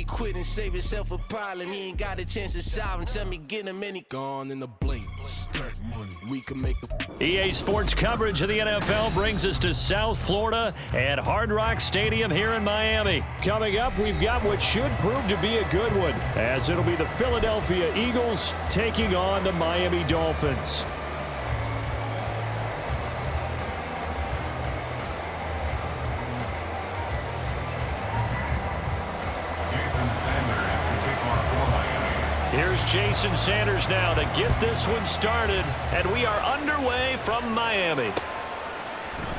quit and save himself a problem. He ain't got a chance to solve him. Tell me get him and he gone in the blink. Stack money, we can make a... EA Sports coverage of the NFL brings us to South Florida at Hard Rock Stadium here in Miami. Coming up, we've got what should prove to be a good one, as it'll be the Philadelphia Eagles taking on the Miami Dolphins. Here's Jason Sanders now to get this one started, and we are underway from Miami.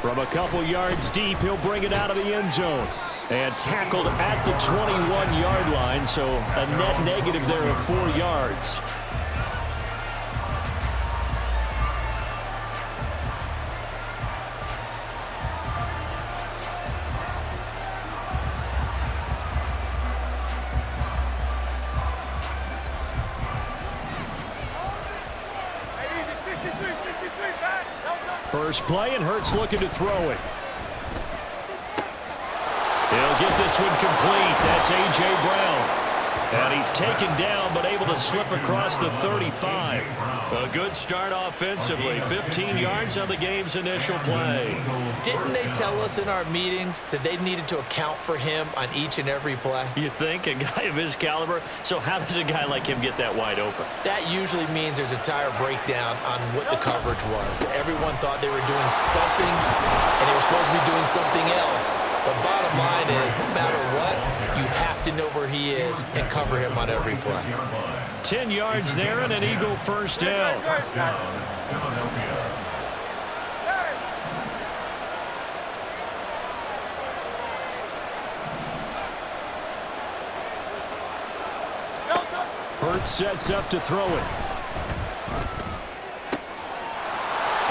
From a couple yards deep, he'll bring it out of the end zone. And tackled at the 21-yard line, so a net negative there of 4 yards. First play, and Hurts looking to throw it. He'll get this one complete. That's A.J. Brown. And he's taken down, but able to slip across the 35. A good start offensively. 15 yards on the game's initial play. Didn't they tell us in our meetings that they needed to account for him on each and every play? You think? A guy of his caliber? So how does a guy like him get that wide open? That usually means there's a tire breakdown on what the coverage was. Everyone thought they were doing something, and they were supposed to be doing something else. But bottom line is, no matter what, you have to know where he is and cover him on every play. 10 yards there and an Eagle first down. Hurts sets up to throw it.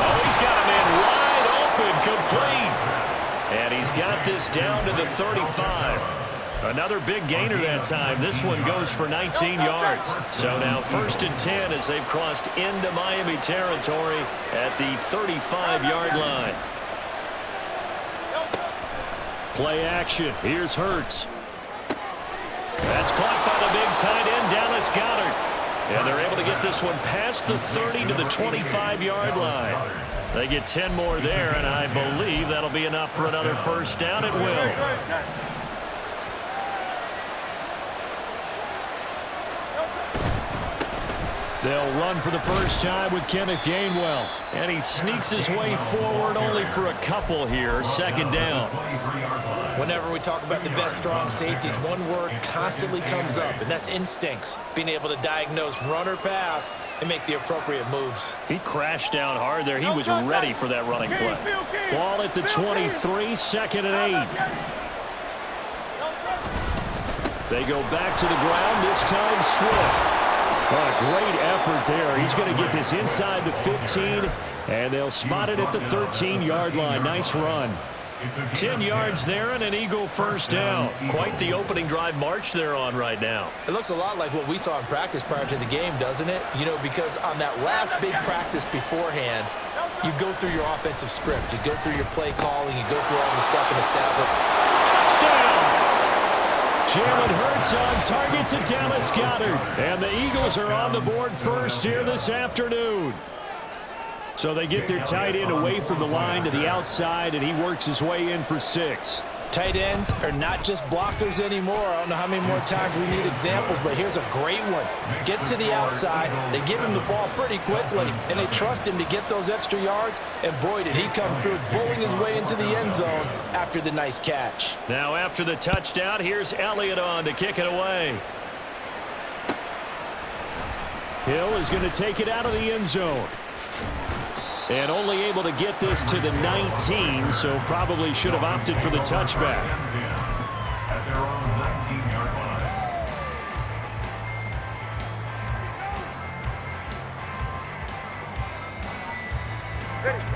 Oh, he's got a man wide open, complete. And he's got this down to the 35. Another big gainer that time. This one goes for 19 yards. So now 1st and 10 as they've crossed into Miami territory at the 35-yard line. Play action. Here's Hurts. That's caught by the big tight end, Dallas Goedert. And they're able to get this one past the 30 to the 25-yard line. They get 10 more there, and I believe that'll be enough for another first down. It will. They'll run for the first time with Kenneth Gainwell. And he sneaks his way forward only for a couple here. 2nd down. Whenever we talk about the best strong safeties, one word constantly comes up, and that's instincts. Being able to diagnose run or pass and make the appropriate moves. He crashed down hard there. He was ready for that running play. Ball at the 23, 2nd and 8. They go back to the ground, this time Swift. Oh, great effort there. He's going to get this inside the 15, and they'll spot it at the 13-yard line. Nice run. 10 yards there and an Eagle first down. Quite the opening drive march they're on right now. It looks a lot like what we saw in practice prior to the game, doesn't it? You know, because on that last big practice beforehand, you go through your offensive script. You go through your play calling. You go through all the stuff in the staff. Touchdown! Jalen Hurts on target to Dallas Goedert. And the Eagles are on the board first here this afternoon. So they get their tight end away from the line to the outside, and he works his way in for 6. Tight ends are not just blockers anymore. I don't know how many more times we need examples, but here's a great one. Gets to the outside, they give him the ball pretty quickly, and they trust him to get those extra yards, and boy, did he come through, bowling his way into the end zone after the nice catch. Now after the touchdown, here's Elliott on to kick it away. Hill is going to take it out of the end zone. And only able to get this to the 19, so probably should have opted for the touchback.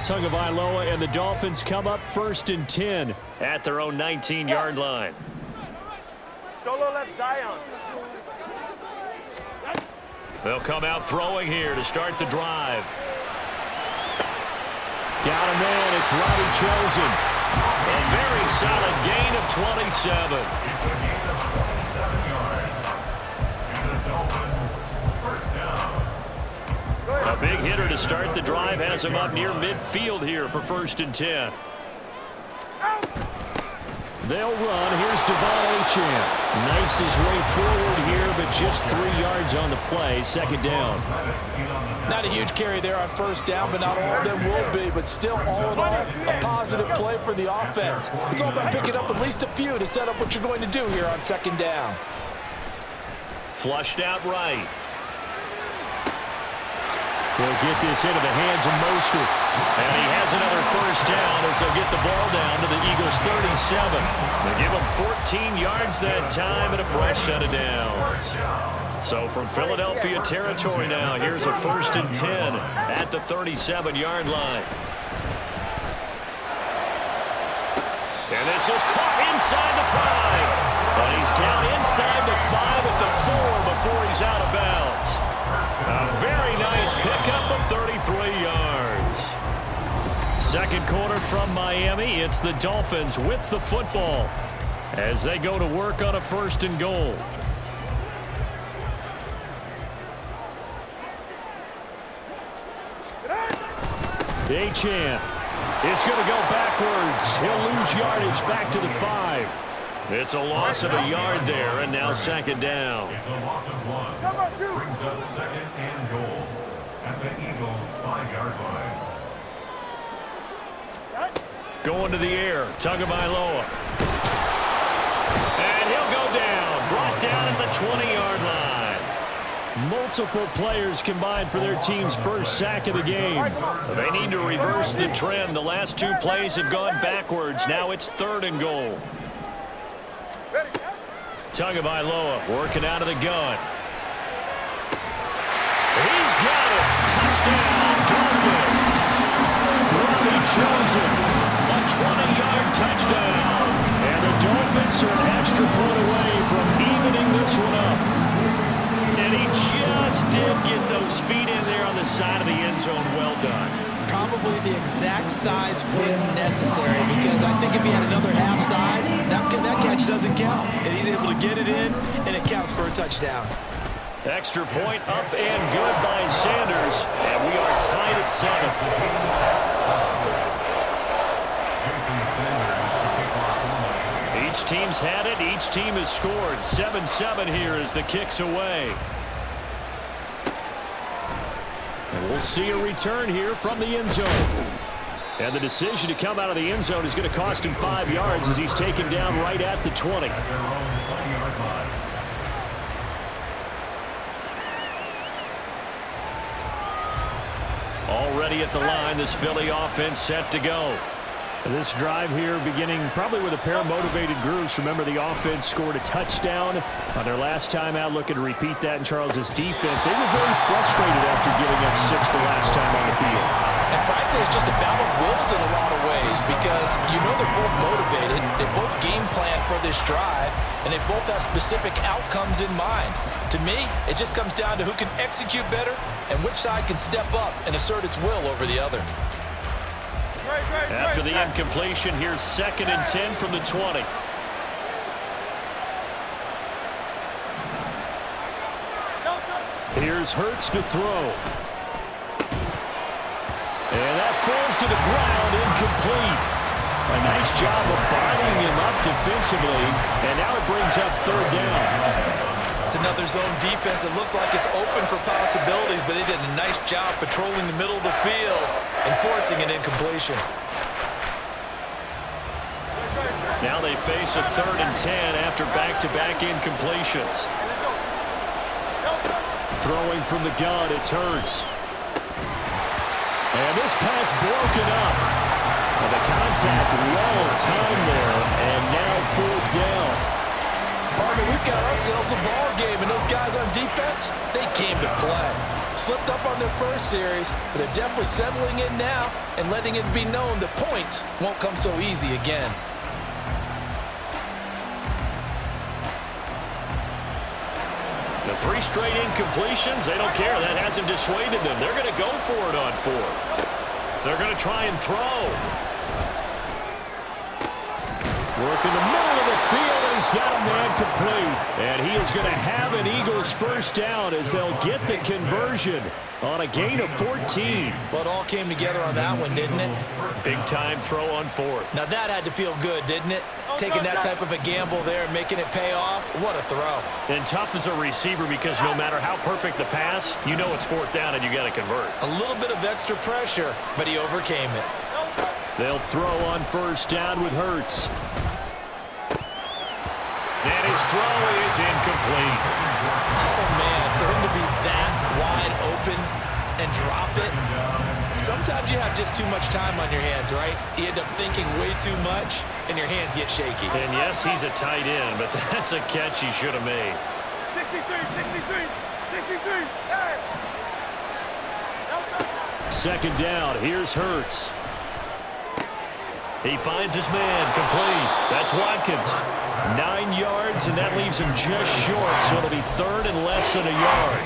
Tagovailoa and the Dolphins come up 1st and 10 at their own 19-yard line. Solo left Zion. They'll come out throwing here to start the drive. Got a man, it's Robbie Chosen. A very solid gain of 27. start the drive has him up near midfield here for 1st and 10. They'll run. Here's Devon Achane. Knifes his way forward here, but just 3 yards on the play. 2nd down. Not a huge carry there on 1st down, but not all of them will be. But still, all in all, a positive play for the offense. It's all about picking up at least a few to set up what you're going to do here on 2nd down. Flushed out right. He'll get this into the hands of Mostert. And he has another 1st down as they'll get the ball down to the Eagles' 37. They give him 14 yards that time and a fresh set of downs. So from Philadelphia territory now, here's a 1st and 10 at the 37-yard line. And this is caught inside the 5. And he's down inside the 5 at the 4 before he's out of bounds. A very nice pickup of 33 yards. 2nd quarter from Miami. It's the Dolphins with the football as they go to work on a 1st and goal. Achane is going to go backwards. He'll lose yardage back to the 5. It's a loss of a yard there, and now 2nd down. It's a loss of 1. Brings up 2nd and goal at the Eagles' 5-yard line. Going to the air, Tagovailoa. And he'll go down, brought down at the 20-yard line. Multiple players combined for their team's 1st sack of the game. They need to reverse the trend. The last 2 plays have gone backwards. Now it's 3rd and goal. Tagovailoa working out of the gun. He's got it. Touchdown, Dolphins. Robbie Chosen, a 20-yard touchdown. And the Dolphins are an extra point away from evening this one up. And he just did get those feet in there on the side of the end zone. Well done. Probably the exact size foot necessary, because I think if he had another half size, that catch doesn't count. And he's able to get it in, and it counts for a touchdown. Extra point up and good by Sanders. And we are tied at 7. Each team's had it. Each team has scored. 7-7 here as the kick's away. And we'll see a return here from the end zone. And the decision to come out of the end zone is going to cost him 5 yards as he's taken down right at the 20. Already at the line, this Philly offense set to go. This drive here beginning probably with a pair of motivated groups. Remember, the offense scored a touchdown on their last time out. Looking to repeat that in Charles's defense. They were very frustrated after giving up 6 the last time on the field. And frankly, it's just a battle of wills in a lot of ways, because you know they're both motivated. They both game plan for this drive, and they both have specific outcomes in mind. To me, it just comes down to who can execute better and which side can step up and assert its will over the other. After the incompletion, here's 2nd and 10 from the 20. Here's Hurts to throw. And that falls to the ground, incomplete. A nice job of bodying him up defensively, and now it brings up 3rd down. It's another zone defense. It looks like it's open for possibilities, but they did a nice job patrolling the middle of the field and forcing an incompletion. Now they face a 3rd and 10 after back-to-back incompletions. Throwing from the gun, it's Hurts. And this pass broken up. And the contact well timed there, and now 4th down. Partner, we've got ourselves a ball game, and those guys on defense, they came to play. Slipped up on their first series, but they're definitely settling in now and letting it be known that points won't come so easy again. The 3 straight incompletions, they don't care. That hasn't dissuaded them. They're going to go for it on 4th. They're going to try and throw. Work in the middle of the field, and he's got a man complete. And he is going to have an Eagles first down as they'll get the conversion on a gain of 14. Well, it all came together on that one, didn't it? Big-time throw on fourth. Now, that had to feel good, didn't it? Taking that type of a gamble there and making it pay off. What a throw. And tough as a receiver because no matter how perfect the pass, you know it's fourth down and you got to convert. A little bit of extra pressure, but he overcame it. They'll throw on first down with Hurts. And his throw is incomplete. Oh, man, for him to be that wide open and drop it. Sometimes you have just too much time on your hands, right? You end up thinking way too much, and your hands get shaky. And yes, he's a tight end, but that's a catch he should have made. 63, 63, hey! Second down, here's Hurts. He finds his man, complete. That's Watkins. 9 yards, and that leaves him just short, so it'll be third and less than a yard.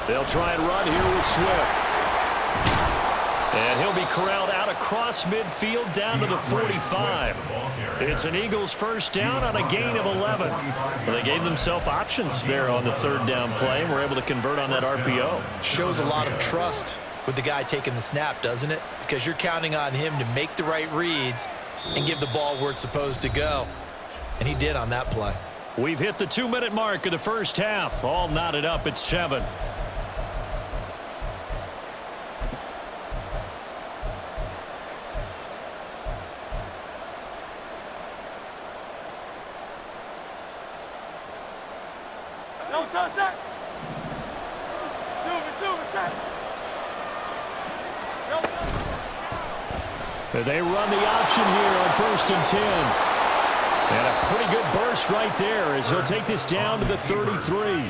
They'll try and run here with Swift. And he'll be corralled out across midfield down to the 45. It's an Eagles first down on a gain of 11. Well, they gave themselves options there on the third down play and were able to convert on that RPO. Shows a lot of trust with the guy taking the snap, doesn't it? Because you're counting on him to make the right reads and give the ball where it's supposed to go. And he did on that play. We've hit the 2-minute mark of the first half. All knotted up at 7. They run the option here on 1st and 10. And a pretty good burst right there as he'll take this down to the 33.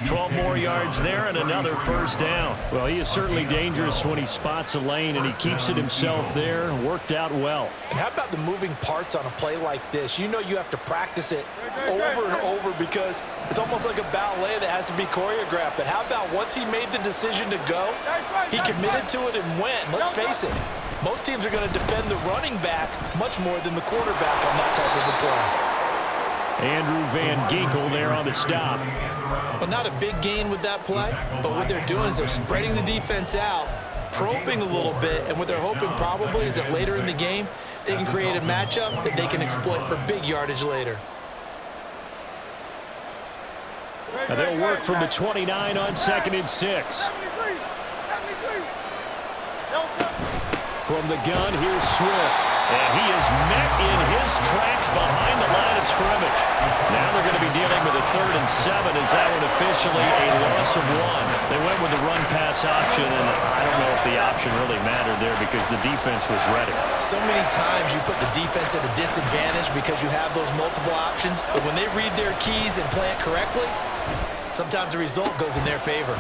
12 more yards there and another first down. Well, he is certainly dangerous when he spots a lane, and he keeps it himself there. Worked out well. And how about the moving parts on a play like this? You know you have to practice it over and over because it's almost like a ballet that has to be choreographed. But how about once he made the decision to go, he committed to it and went. Let's face it, most teams are going to defend the running back much more than the quarterback on that type of a play. Andrew Van Ginkel there on the stop. Well, not a big gain with that play, but what they're doing is they're spreading the defense out, probing a little bit, and what they're hoping probably is that later in the game, they can create a matchup that they can exploit for big yardage later. Now they'll work from the 29 on 2nd and 6. From the gun, here's Swift. And he is met in his tracks behind the line of scrimmage. Now they're going to be dealing with a 3rd and 7 as that one officially a loss of 1. They went with the run-pass option, and I don't know if the option really mattered there because the defense was ready. So many times you put the defense at a disadvantage because you have those multiple options, but when they read their keys and play it correctly, sometimes the result goes in their favor.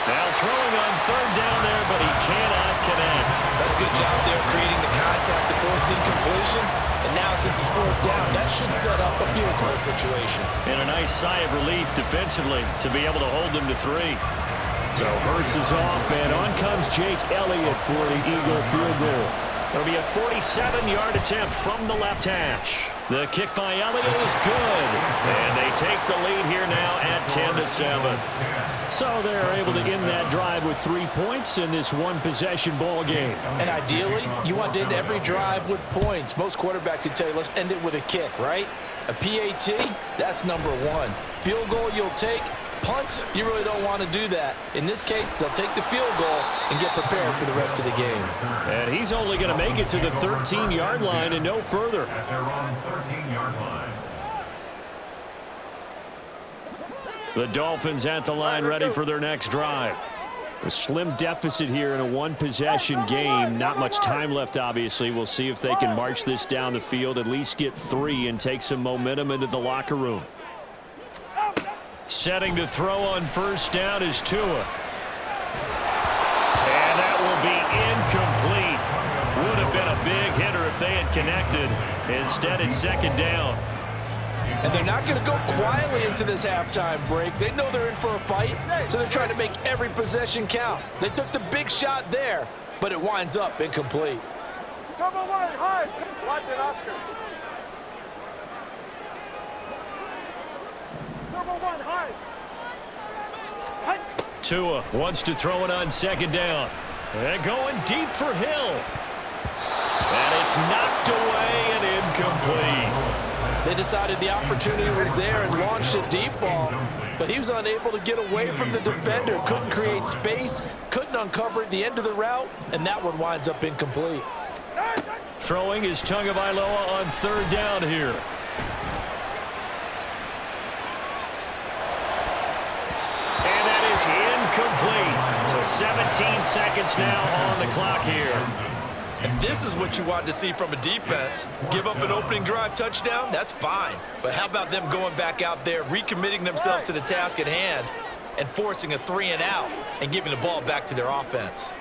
Now throwing on 3rd down there, but he cannot connect. That's a good job there creating the contact to force incompletion. And now since it's 4th down, that should set up a field goal situation. And a nice sigh of relief defensively to be able to hold them to 3. So Hurts is off, and on comes Jake Elliott for the Eagle field goal. It'll be a 47-yard attempt from the left hash. The kick by Elliott is good. And they take the lead here now at 10-7. So they're able to end that drive with 3 points in this one-possession ball game. And ideally, you want to end every drive with points. Most quarterbacks would tell you, let's end it with a kick, right? A PAT, that's number 1. Field goal you'll take. Punts, you really don't want to do that. In this case, they'll take the field goal and get prepared for the rest of the game. And he's only going to make it to the 13-yard line and no further. At their own 13-yard line. The Dolphins at the line ready for their next drive. A slim deficit here in a one-possession game. Not much time left, obviously. We'll see if they can march this down the field, at least get 3 and take some momentum into the locker room. Setting to throw on 1st down is Tua. And that will be incomplete. Would have been a big hitter if they had not connected. Instead, it's second down. And they're not going to go quietly into this halftime break. They know they're in for a fight, so they're trying to make every possession count. They took the big shot there, but it winds up incomplete. Turbo one, hard. Watch it, Oscar. Turbo one, hard. Tua wants to throw it on second down. And going deep for Hill. And it's knocked away and incomplete. They decided the opportunity was there and launched a deep ball, but he was unable to get away from the defender, couldn't create space, couldn't uncover at the end of the route, and that one winds up incomplete. Throwing is Tagovailoa on third down here. And that is incomplete. So 17 seconds now on the clock here. And this is what you want to see from a defense. Give up an opening drive touchdown, that's fine. But how about them going back out there, recommitting themselves to the task at hand, and forcing a 3-and-out and giving the ball back to their offense.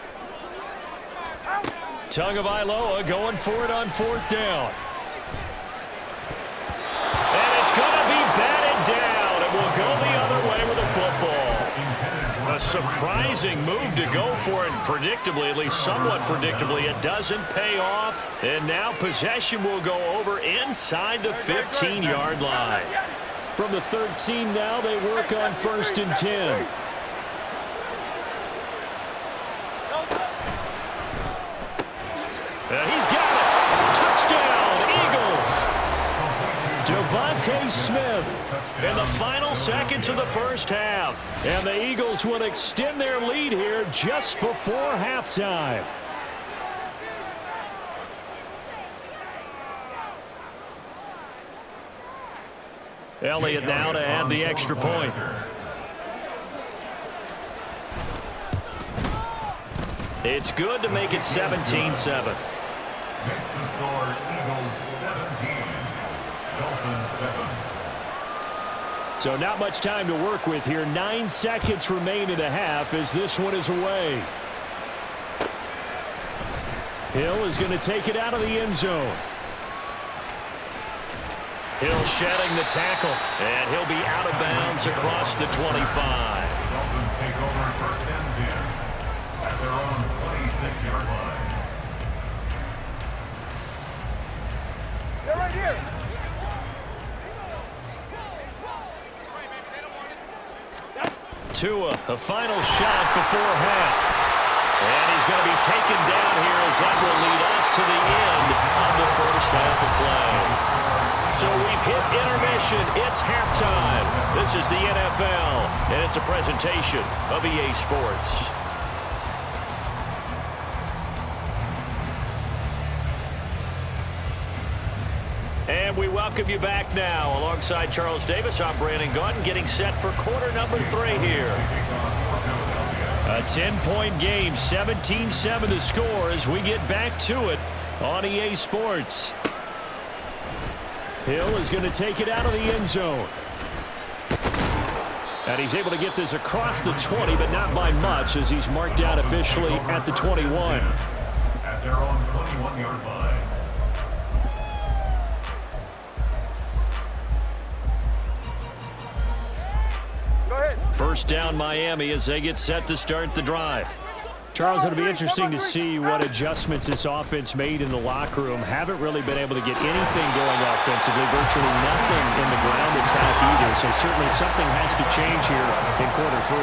Tagovailoa going for it on fourth down. And it's going to be batted down. It will go the other way with the football. A surprising move to go for it, and predictably, at least somewhat predictably, it doesn't pay off. And now possession will go over inside the 15-yard line. From the 13 now, they work on 1st and 10. He's got it. Touchdown, Eagles. Devontae Smith in the final seconds of the first half. And the Eagles will extend their lead here just before halftime. Elliott now to add the extra point. It's good to make it 17-7. Makes the score Eagles 17, Dolphins 7. So not much time to work with here. 9 seconds remain in the half as this one is away. Hill is going to take it out of the end zone. Hill shedding the tackle, and he'll be out of bounds across the 25. Dolphins take over 1st and 10 at their own 26-yard line. They're right here. Tua, a final shot before half. And he's going to be taken down here as that will lead us to the end of the first half of play. So we've hit intermission. It's halftime. This is the NFL, and it's a presentation of EA Sports. And we welcome you back now. Alongside Charles Davis, I'm Brandon Gaudin, getting set for quarter number 3 here. A 10-point game, 17-7 the score as we get back to it on EA Sports. Hill is going to take it out of the end zone. And he's able to get this across the 20, but not by much as he's marked down officially at the 21. At their own 21-yard line. Go ahead. First down Miami as they get set to start the drive. Charles, it'll be interesting to see what adjustments this offense made in the locker room. Haven't really been able to get anything going offensively, virtually nothing in the ground attack either. So certainly something has to change here in quarter 3.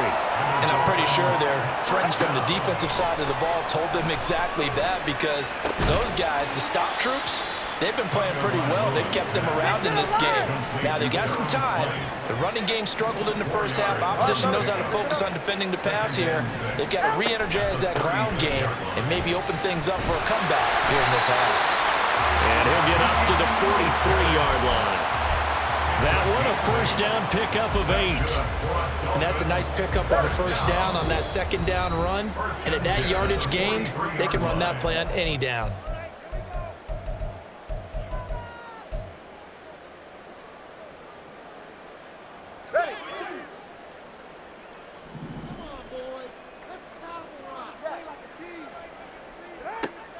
And I'm pretty sure their friends from the defensive side of the ball told them exactly that, because those guys, the stop troops, they've been playing pretty well. They've kept them around in this game. Now, they got some time. The running game struggled in the first half. Opposition knows how to focus on defending the pass here. They've got to re-energize that ground game and maybe open things up for a comeback here in this half. And he'll get up to the 43-yard line. That one a first down pickup of 8. And that's a nice pickup of a first down on that second down run. And at that yardage gained, they can run that play on any down. Ready.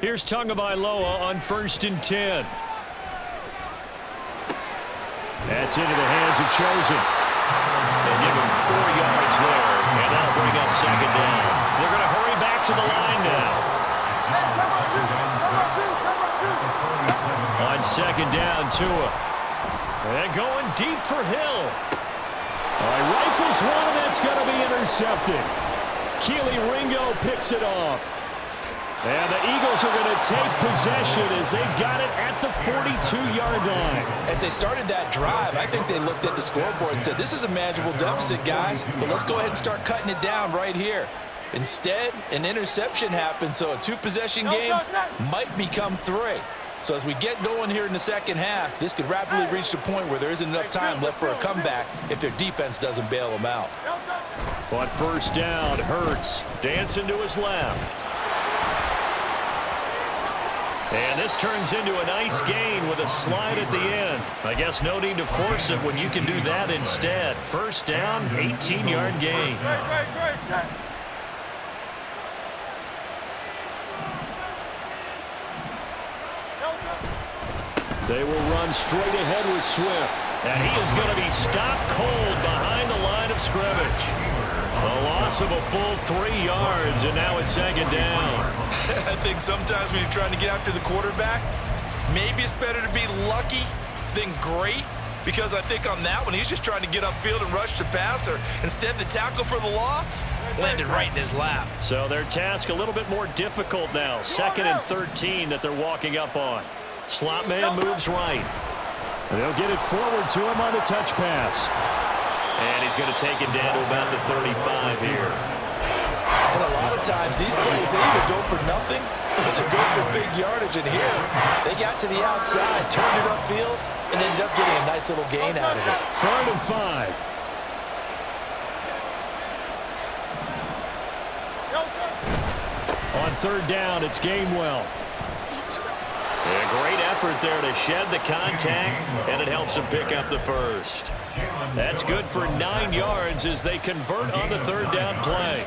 Here's Tagovailoa on 1st and 10. That's into the hands of Chosen. They give him 4 yards there, and that'll bring up 2nd down. They're going to hurry back to the line now. On 2nd down, Tua. And going deep for Hill. All right, rifles one, and that's going to be intercepted. Keely Ringo picks it off. And the Eagles are going to take possession as they've got it at the 42-yard line. As they started that drive, I think they looked at the scoreboard and said, this is a manageable deficit, guys, but let's go ahead and start cutting it down right here. Instead, an interception happened, so a 2-possession game might become 3. So as we get going here in the second half, this could rapidly reach the point where there isn't enough time left for a comeback if their defense doesn't bail them out. On 1st down, Hurts dancing to his left. And this turns into a nice gain with a slide at the end. I guess no need to force it when you can do that instead. 1st down, 18-yard gain. They will run straight ahead with Swift. And he is going to be stopped cold behind the line of scrimmage. A loss of a full 3 yards, and now it's 2nd down. I think sometimes when you're trying to get after the quarterback, maybe it's better to be lucky than great, because I think on that one, he's just trying to get upfield and rush the passer. Instead, the tackle for the loss landed right in his lap. So their task a little bit more difficult now. 2nd and 13 that they're walking up on. Slot man moves right. They'll get it forward to him on the touch pass. And he's going to take it down to about the 35 here. And a lot of times, these plays, they either go for nothing or they go for big yardage. And here, they got to the outside, turned it upfield, and ended up getting a nice little gain out of it. 3rd and 5. On 3rd down, it's Gainwell. A great effort there to shed the contact, and it helps him pick up the 1st. That's good for 9 yards as they convert on the 3rd down play.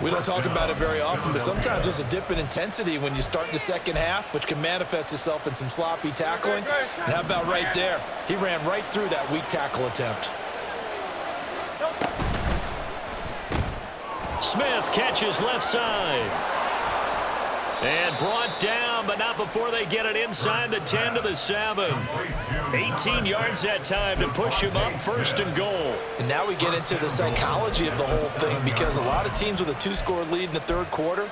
We don't talk about it very often, but sometimes there's a dip in intensity when you start the second half, which can manifest itself in some sloppy tackling. And how about right there? He ran right through that weak tackle attempt. Smith catches left side. And brought down, but not before they get it inside the 10 to the 7. 18 yards that time to push him up 1st and goal. And now we get into the psychology of the whole thing, because a lot of teams with a 2-score lead in the 3rd quarter,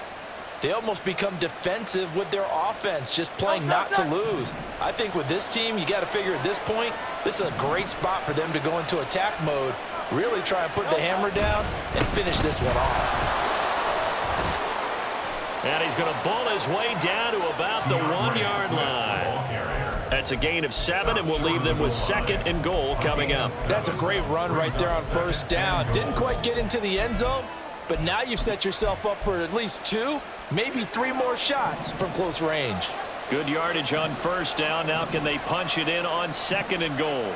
they almost become defensive with their offense, just playing not to lose. I think with this team, you got to figure at this point, this is a great spot for them to go into attack mode, really try and put the hammer down and finish this one off. And he's going to bull his way down to about the 1-yard line. That's a gain of 7, and we'll leave them with 2nd and goal coming up. That's a great run right there on 1st down. Didn't quite get into the end zone, but now you've set yourself up for at least 2, maybe 3 more shots from close range. Good yardage on 1st down. Now can they punch it in on 2nd and goal?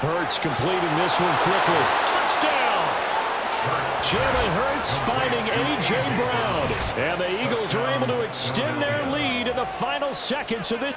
Hurts completing this one quickly. Touchdown! Jalen Hurts finding A.J. Brown. And the Eagles are able to extend their lead in the final seconds of this.